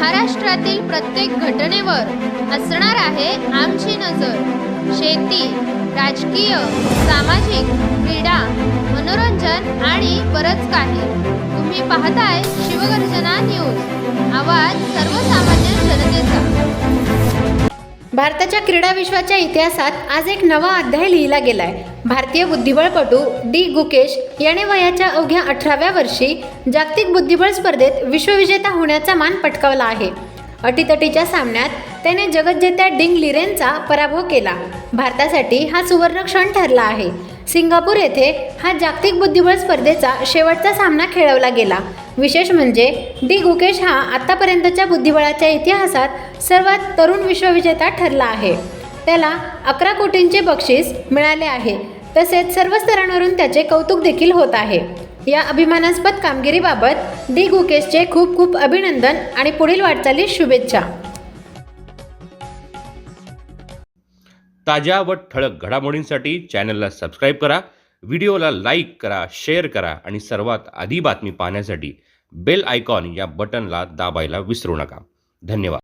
महाराष्ट्रातील प्रत्येक घटनेवर असणार आहे आमची नजर। शेती, राजकीय, सामाजिक, क्रीडा, मनोरंजन आणि बरंच काही। तुम्ही पाहताय शिवगर्जना न्यूज, आवाज सर्वसामान्य जनतेचा। भारताच्या क्रीडा विश्वाच्या इतिहासात आज एक नवा अध्याय लिहिला गेलाय। भारतीय बुद्धिबळपटू डी गुकेश याने वयाच्या अवघ्या 18व्या वर्षी जागतिक बुद्धिबळ स्पर्धेत विश्वविजेता होण्याचा मान पटकावला आहे। अटीतटीच्या सामन्यात त्याने जगज्जेत्या डिंग लिरेनचा पराभव केला। भारतासाठी हा सुवर्ण क्षण ठरला आहे। सिंगापूर येथे हा जागतिक बुद्धिबळ स्पर्धेचा शेवटचा सामना खेळवला गेला। विशेष म्हणजे डी गुकेश हा आतापर्यंतच्या बुद्धिबळाच्या इतिहासात सर्वात तरुण विश्वविजेता ठरला आहे। त्याला 11 कोटींचे बक्षीस मिळाले आहे। तसेच सर्व स्तरांवरून त्याचे कौतुक देखील होत आहे। या अभिमानास्पद कामगिरीबाबत डी गुकेशचे खूप खूप अभिनंदन आणि पुढील वाटचालीस शुभेच्छा। ताज्या व ठळक घडामोडींसाठी चॅनलला सबस्क्राईब करा, व्हिडिओला लाईक करा, शेअर करा आणि सर्वात आधी बातमी पाहण्यासाठी बेल आयकॉन या बटनला दाबायला विसरू नका। धन्यवाद।